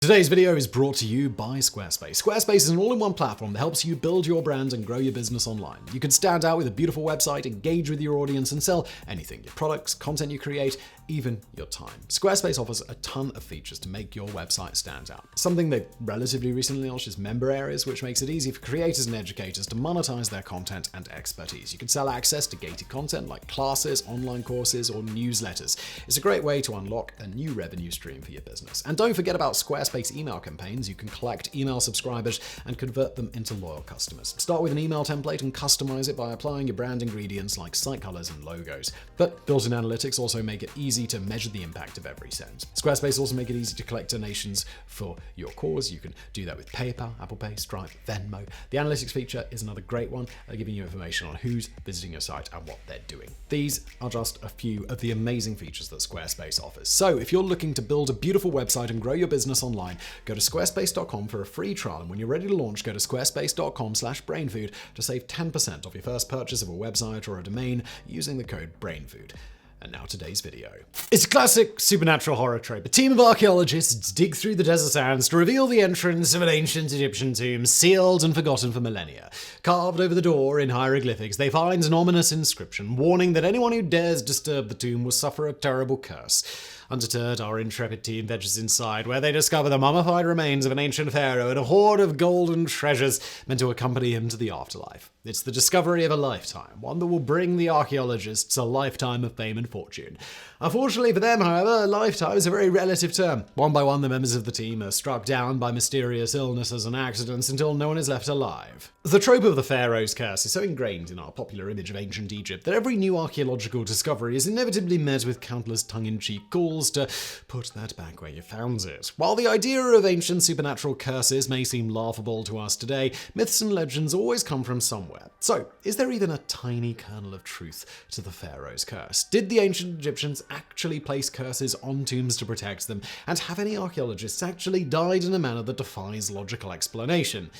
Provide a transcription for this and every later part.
Today's video is brought to you by Squarespace. Squarespace is an all-in-one platform that helps you build your brand and grow your business online. You can stand out with a beautiful website, engage with your audience, and sell anything: your products, content you create, even your time. Squarespace offers a ton of features to make your website stand out. Something they've relatively recently launched is member areas, which makes it easy for creators and educators to monetize their content and expertise. You can sell access to gated content like classes, online courses, or newsletters. It's a great way to unlock a new revenue stream for your business. And don't forget about Squarespace email campaigns. You can collect email subscribers and convert them into loyal customers. Start with an email template and customize it by applying your brand ingredients like site colors and logos. But built-in analytics also make it easy to measure the impact of every send. Squarespace also make it easy to collect donations for your cause. You can do that with PayPal, Apple Pay, Stripe, Venmo. The analytics feature is another great one, giving you information on who's visiting your site and what they're doing. These are just a few of the amazing features that Squarespace offers. So if you're looking to build a beautiful website and grow your business online, go to squarespace.com for a free trial, and when you're ready to launch, go to squarespace.com/brainfood to save 10% off your first purchase of a website or a domain using the code BRAINFOOD. And now today's video. It's a classic supernatural horror trope. A team of archaeologists dig through the desert sands to reveal the entrance of an ancient Egyptian tomb, sealed and forgotten for millennia. Carved over the door in hieroglyphics, they find an ominous inscription warning that anyone who dares disturb the tomb will suffer a terrible curse. Undeterred, our intrepid team ventures inside, where they discover the mummified remains of an ancient pharaoh and a hoard of golden treasures meant to accompany him to the afterlife. It's the discovery of a lifetime, one that will bring the archaeologists a lifetime of fame and fortune. Unfortunately for them, however, a lifetime is a very relative term. One by one, the members of the team are struck down by mysterious illnesses and accidents until no one is left alive. The trope of the pharaoh's curse is so ingrained in our popular image of ancient Egypt that every new archaeological discovery is inevitably met with countless tongue-in-cheek calls to put that back where you found it. While the idea of ancient supernatural curses may seem laughable to us today, myths and legends always come from somewhere. So, is there even a tiny kernel of truth to the pharaoh's curse? Did the ancient Egyptians actually place curses on tombs to protect them? And have any archaeologists actually died in a manner that defies logical explanation?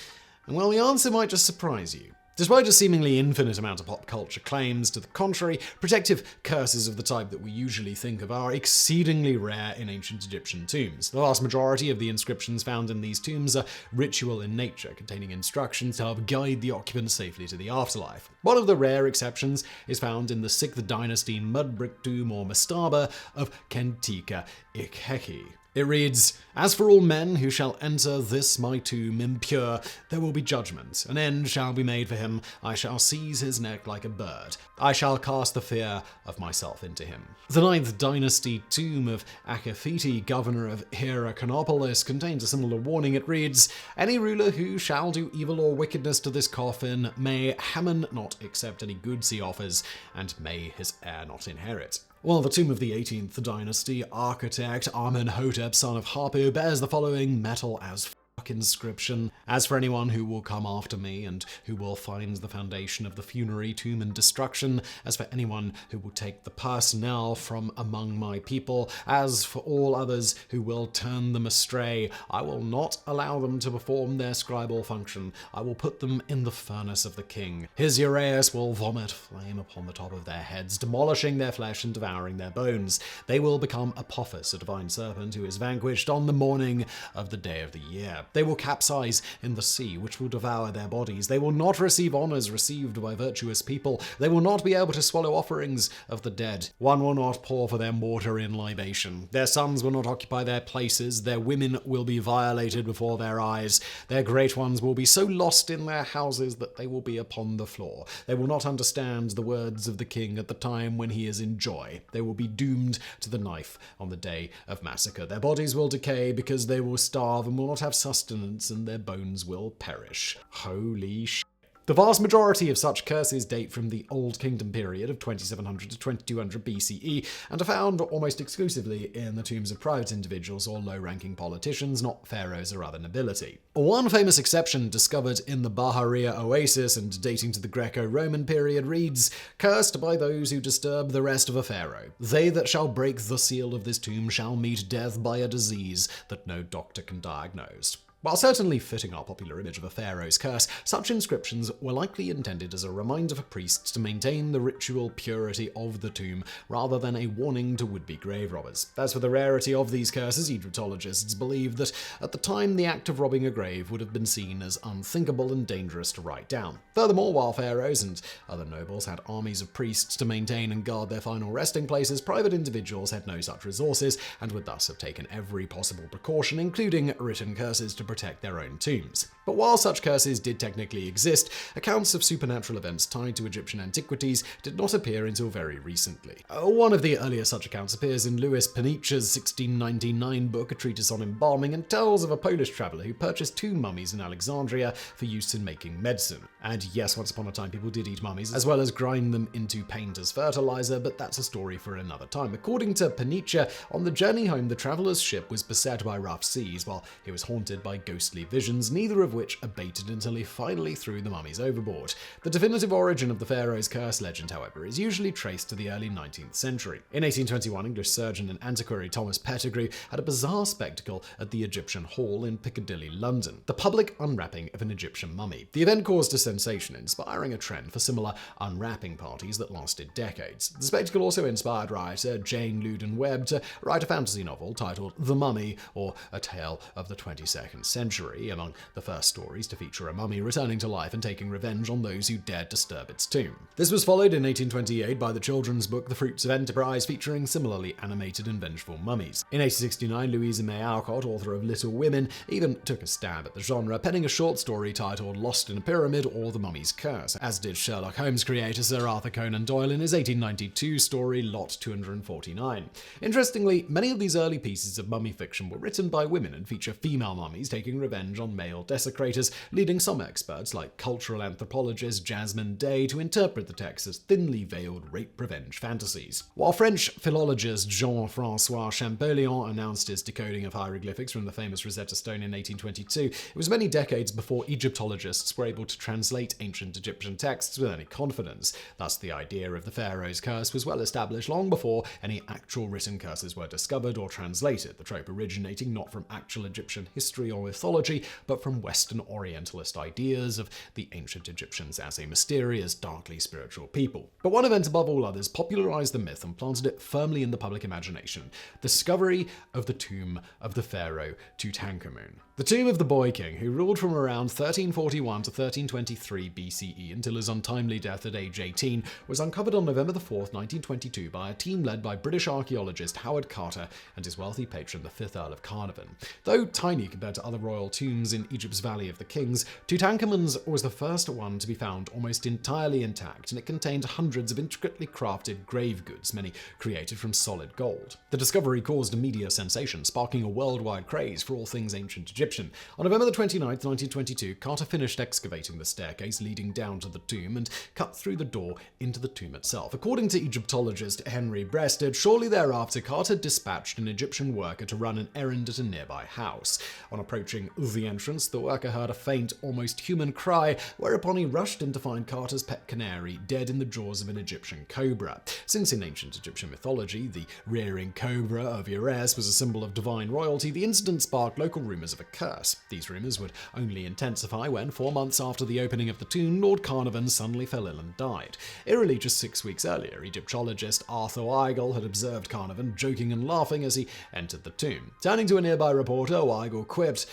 And well, the answer might just surprise you. Despite a seemingly infinite amount of pop culture claims to the contrary, protective curses of the type that we usually think of are exceedingly rare in ancient Egyptian tombs. The vast majority of the inscriptions found in these tombs are ritual in nature, containing instructions to help guide the occupants safely to the afterlife. One of the rare exceptions is found in the 6th dynasty mud brick tomb or mastaba of Kentika Ikheki. It reads, "As for all men who shall enter this my tomb impure, there will be judgment. An end shall be made for him. I shall seize his neck like a bird. I shall cast the fear of myself into him." The 9th dynasty tomb of Akhafiti, governor of Hierakonpolis, contains a similar warning. It reads, "Any ruler who shall do evil or wickedness to this coffin, may Haman not accept any goods he offers, and may his heir not inherit." While the tomb of the 18th dynasty architect Amenhotep, son of Harpu, bears the following metal as inscription: "As for anyone who will come after me and who will find the foundation of the funerary tomb in destruction, as for anyone who will take the personnel from among my people, as for all others who will turn them astray, I will not allow them to perform their scribal function. I will put them in the furnace of the king. His Uraeus will vomit flame upon the top of their heads, demolishing their flesh and devouring their bones. They will become Apophis, a divine serpent who is vanquished on the morning of the day of the year. They will capsize in the sea, which will devour their bodies. They will not receive honors received by virtuous people. They will not be able to swallow offerings of the dead. One will not pour for them water in libation. Their sons will not occupy their places. Their women will be violated before their eyes. Their great ones will be so lost in their houses that they will be upon the floor. They will not understand the words of the king at the time when he is in joy. They will be doomed to the knife on the day of massacre. Their bodies will decay because they will starve and will not have sustenance, and their bones will perish." Holy sh*. The vast majority of such curses date from the Old Kingdom period of 2700 to 2200 BCE and are found almost exclusively in the tombs of private individuals or low-ranking politicians, not pharaohs or other nobility. One famous exception discovered in the Bahariya Oasis and dating to the Greco-Roman period reads, "Cursed by those who disturb the rest of a pharaoh. They that shall break the seal of this tomb shall meet death by a disease that no doctor can diagnose." While certainly fitting our popular image of a pharaoh's curse, such inscriptions were likely intended as a reminder for priests to maintain the ritual purity of the tomb rather than a warning to would-be grave robbers. As for the rarity of these curses, Egyptologists believe that at the time the act of robbing a grave would have been seen as unthinkable and dangerous to write down. Furthermore, while pharaohs and other nobles had armies of priests to maintain and guard their final resting places, private individuals had no such resources and would thus have taken every possible precaution, including written curses, to protect their own tombs. But while such curses did technically exist, accounts of supernatural events tied to Egyptian antiquities did not appear until very recently. One of the earliest such accounts appears in Louis Peniche's 1699 book, A Treatise on Embalming, and tells of a Polish traveller who purchased 2 mummies in Alexandria for use in making medicine. And yes, once upon a time people did eat mummies, as well as grind them into paint as fertilizer, but that's a story for another time. According to Peniche, on the journey home, the traveller's ship was beset by rough seas, while he was haunted by ghostly visions, neither of which abated until he finally threw the mummies overboard. The definitive origin of the Pharaoh's curse legend, however, is usually traced to the early 19th century. In 1821, English surgeon and antiquary Thomas Pettigrew had a bizarre spectacle at the Egyptian Hall in Piccadilly, London: the public unwrapping of an Egyptian mummy. The event caused a sensation, inspiring a trend for similar unwrapping parties that lasted decades. The spectacle also inspired writer Jane Loudon Webb to write a fantasy novel titled The Mummy, or A Tale of the 22nd Century, among the first stories to feature a mummy returning to life and taking revenge on those who dared disturb its tomb. This was followed in 1828 by the children's book The Fruits of Enterprise, featuring similarly animated and vengeful mummies. In 1869, Louisa May Alcott, author of Little Women, even took a stab at the genre, penning a short story titled Lost in a Pyramid or The Mummy's Curse, as did Sherlock Holmes creator Sir Arthur Conan Doyle in his 1892 story Lot 249. Interestingly, many of these early pieces of mummy fiction were written by women and feature female mummies taking revenge on male desecrators, leading some experts like cultural anthropologist Jasmine Day to interpret the text as thinly veiled rape-revenge fantasies. While French philologist Jean-François Champollion announced his decoding of hieroglyphics from the famous Rosetta Stone in 1822, it was many decades before Egyptologists were able to translate ancient Egyptian texts with any confidence. Thus, the idea of the Pharaoh's curse was well established long before any actual written curses were discovered or translated, the trope originating not from actual Egyptian history or mythology, but from Western Orientalist ideas of the ancient Egyptians as a mysterious, darkly spiritual people. But one event above all others popularized the myth and planted it firmly in the public imagination: the discovery of the tomb of the pharaoh Tutankhamun. The tomb of the boy king, who ruled from around 1341 to 1323 BCE until his untimely death at age 18, was uncovered on November 4, 1922 by a team led by British archaeologist Howard Carter and his wealthy patron, the 5th Earl of Carnarvon. Though tiny compared to other royal tombs in Egypt's Valley of the Kings, Tutankhamun's was the first one to be found almost entirely intact, and it contained hundreds of intricately crafted grave goods, many created from solid gold. The discovery caused a media sensation, sparking a worldwide craze for all things ancient Egyptian. On November 29, 1922, Carter finished excavating the staircase leading down to the tomb and cut through the door into the tomb itself. According to Egyptologist Henry Breasted, shortly thereafter, Carter dispatched an Egyptian worker to run an errand at a nearby house. On approaching the entrance, the worker heard a faint, almost human cry, whereupon he rushed in to find Carter's pet canary dead in the jaws of an Egyptian cobra. Since in ancient Egyptian mythology, the rearing cobra of Uranus was a symbol of divine royalty, the incident sparked local rumors of a curse. These rumors would only intensify when, 4 months after the opening of the tomb, Lord Carnarvon suddenly fell ill and died. Eerily, just 6 weeks earlier, Egyptologist Arthur Weigel had observed Carnarvon joking and laughing as he entered the tomb. Turning to a nearby reporter, Weigel quipped,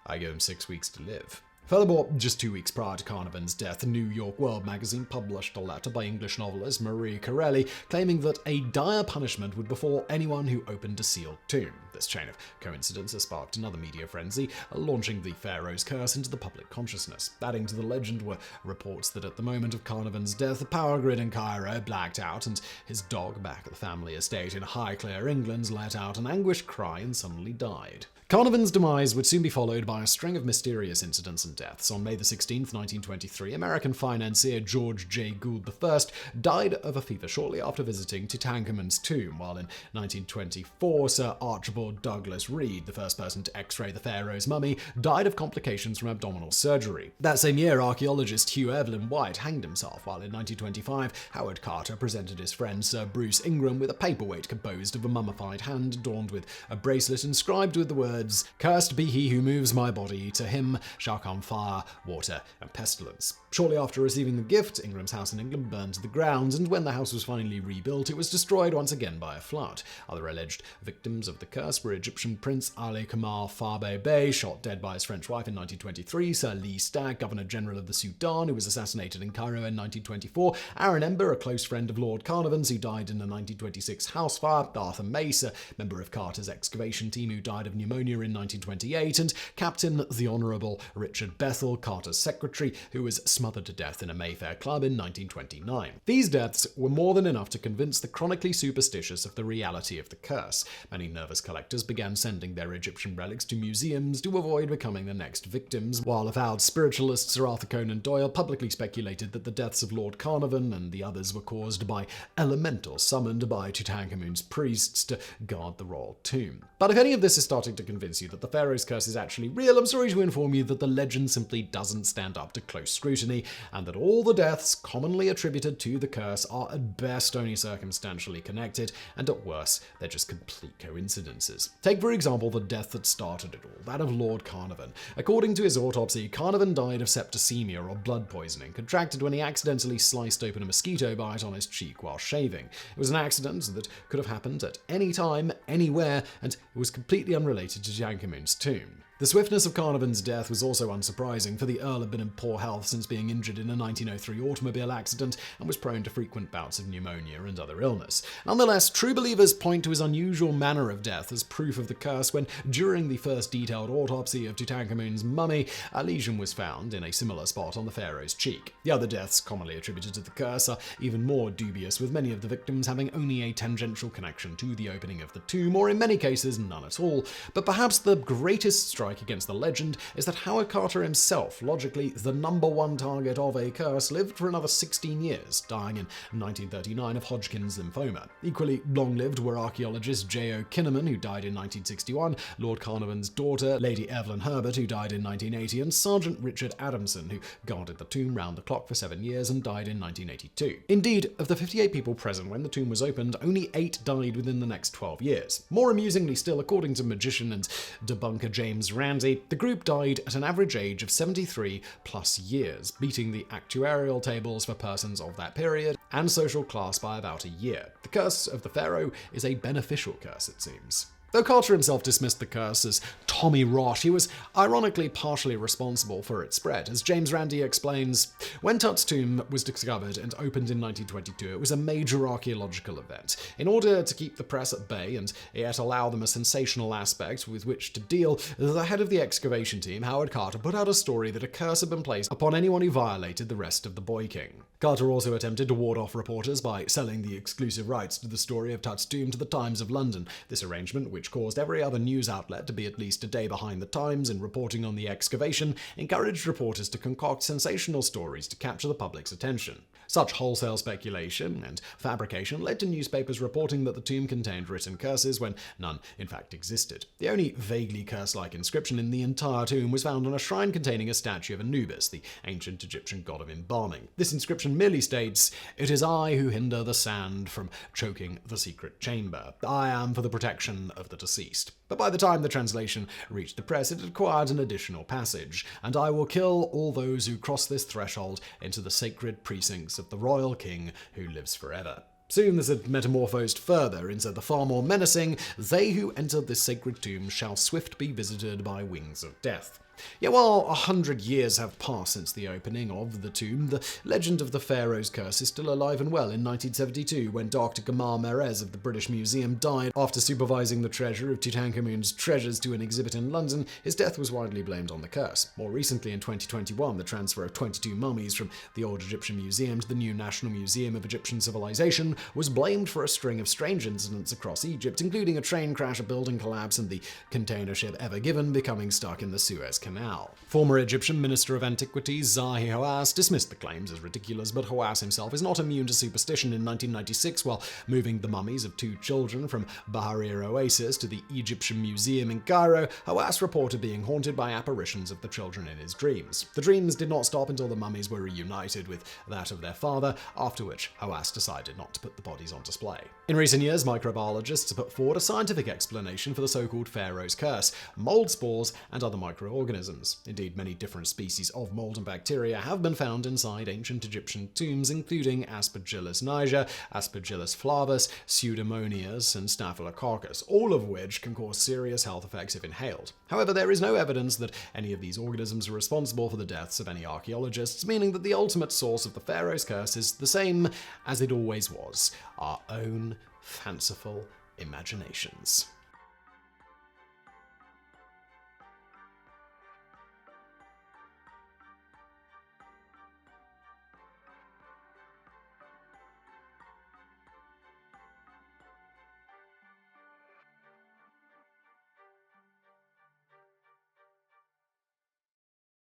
"I give him 6 weeks to live." Furthermore, just 2 weeks prior to Carnarvon's death, the New York World magazine published a letter by English novelist Marie Corelli claiming that a dire punishment would befall anyone who opened a sealed tomb. This chain of coincidences sparked another media frenzy, launching the Pharaoh's curse into the public consciousness. Adding to the legend were reports that at the moment of Carnarvon's death, the power grid in Cairo blacked out, and his dog back at the family estate in Highclere, England, let out an anguished cry and suddenly died. Carnarvon's demise would soon be followed by a string of mysterious incidents and deaths. On May 16, 1923, American financier George J. Gould I died of a fever shortly after visiting Tutankhamun's tomb, while in 1924, Sir Archibald Douglas Reed, the first person to x-ray the pharaoh's mummy, died of complications from abdominal surgery. That same year, archaeologist Hugh Evelyn White hanged himself, while in 1925, Howard Carter presented his friend Sir Bruce Ingram with a paperweight composed of a mummified hand adorned with a bracelet inscribed with the words words, "Cursed be he who moves my body, to him shall come fire, water, and pestilence." Shortly after receiving the gift, Ingram's house in England burned to the ground, and when the house was finally rebuilt, it was destroyed once again by a flood. Other alleged victims of the curse were Egyptian Prince Ali Kamal Farbe Bey, shot dead by his French wife in 1923, Sir Lee Stagg, Governor-General of the Sudan, who was assassinated in Cairo in 1924, Aaron Ember, a close friend of Lord Carnarvon's, who died in the 1926 house fire, Arthur Mace, a member of Carter's excavation team who died of pneumonia in 1928, and Captain the Honourable Richard Bethel, Carter's secretary, who was smothered to death in a Mayfair club in 1929. These deaths were more than enough to convince the chronically superstitious of the reality of the curse. Many nervous collectors began sending their Egyptian relics to museums to avoid becoming the next victims, while avowed spiritualist Sir Arthur Conan Doyle publicly speculated that the deaths of Lord Carnarvon and the others were caused by elementals summoned by Tutankhamun's priests to guard the royal tomb. But if any of this is starting to convince you that the Pharaoh's curse is actually real, I'm sorry to inform you that the legend simply doesn't stand up to close scrutiny, and that all the deaths commonly attributed to the curse are at best only circumstantially connected, and at worst, they're just complete coincidences. Take, for example, the death that started it all, that of Lord Carnarvon. According to his autopsy, Carnarvon died of septicemia or blood poisoning, contracted when he accidentally sliced open a mosquito bite on his cheek while shaving. It was an accident that could have happened at any time, anywhere, and it was completely unrelated to Tutankhamun's tomb. The swiftness of Carnarvon's death was also unsurprising, for the Earl had been in poor health since being injured in a 1903 automobile accident and was prone to frequent bouts of pneumonia and other illness. Nonetheless, true believers point to his unusual manner of death as proof of the curse when, during the first detailed autopsy of Tutankhamun's mummy, a lesion was found in a similar spot on the pharaoh's cheek. The other deaths commonly attributed to the curse are even more dubious, with many of the victims having only a tangential connection to the opening of the tomb, or in many cases none at all. But perhaps the greatest strike against the legend is that Howard Carter himself, logically the #1 target of a curse, lived for another 16 years, dying in 1939 of Hodgkin's lymphoma. Equally long-lived were archaeologist J.O. Kinnaman, who died in 1961, Lord Carnarvon's daughter, Lady Evelyn Herbert, who died in 1980, and Sergeant Richard Adamson, who guarded the tomb round the clock for 7 years and died in 1982. Indeed, of the 58 people present when the tomb was opened, only 8 died within the next 12 years. More amusingly still, according to magician and debunker James Randi, the group died at an average age of 73 plus years, beating the actuarial tables for persons of that period and social class by about a year. The curse of the Pharaoh is a beneficial curse, it seems. Though Carter himself dismissed the curse as Tommy Rot, he was ironically partially responsible for its spread. As James Randi explains, when Tut's tomb was discovered and opened in 1922, it was a major archaeological event. In order to keep the press at bay and yet allow them a sensational aspect with which to deal, the head of the excavation team, Howard Carter, put out a story that a curse had been placed upon anyone who violated the rest of the Boy King. Carter also attempted to ward off reporters by selling the exclusive rights to the story of Tut's tomb to the Times of London. This arrangement, which caused every other news outlet to be at least a day behind the Times in reporting on the excavation, encouraged reporters to concoct sensational stories to capture the public's attention. Such wholesale speculation and fabrication led to newspapers reporting that the tomb contained written curses when none in fact existed. The only vaguely curse-like inscription in the entire tomb was found on a shrine containing a statue of Anubis, the ancient Egyptian god of embalming. This inscription merely states, "It is I who hinder the sand from choking the secret chamber. I am for the protection of the deceased." But by the time the translation reached the press, it had acquired an additional passage, "And I will kill all those who cross this threshold into the sacred precincts of the royal king who lives forever." Soon this had metamorphosed further into the far more menacing, "They who enter this sacred tomb shall swift be visited by wings of death." Yet while 100 years have passed since the opening of the tomb, the legend of the Pharaoh's curse is still alive and well. In 1972, when Dr. Gamal Merez of the British Museum died after supervising the treasure of Tutankhamun's treasures to an exhibit in London, his death was widely blamed on the curse. More recently, in 2021, the transfer of 22 mummies from the Old Egyptian Museum to the new National Museum of Egyptian Civilization was blamed for a string of strange incidents across Egypt, including a train crash, a building collapse, and the container ship Ever Given becoming stuck in the Suez Canal. Canal. Former Egyptian Minister of Antiquities Zahi Hawass dismissed the claims as ridiculous, but Hawass himself is not immune to superstition. In 1996, while moving the mummies of 2 children from Bahrir Oasis to the Egyptian Museum in Cairo, Hawass reported being haunted by apparitions of the children in his dreams. The dreams did not stop until the mummies were reunited with that of their father, after which Hawass decided not to put the bodies on display. In recent years, microbiologists have put forward a scientific explanation for the so-called Pharaoh's curse: mold spores and other microorganisms. Indeed, many different species of mold and bacteria have been found inside ancient Egyptian tombs, including Aspergillus niger, Aspergillus flavus, Pseudomonas, and Staphylococcus, all of which can cause serious health effects if inhaled. However, there is no evidence that any of these organisms are responsible for the deaths of any archaeologists, meaning that the ultimate source of the Pharaoh's curse is the same as it always was: our own fanciful imaginations.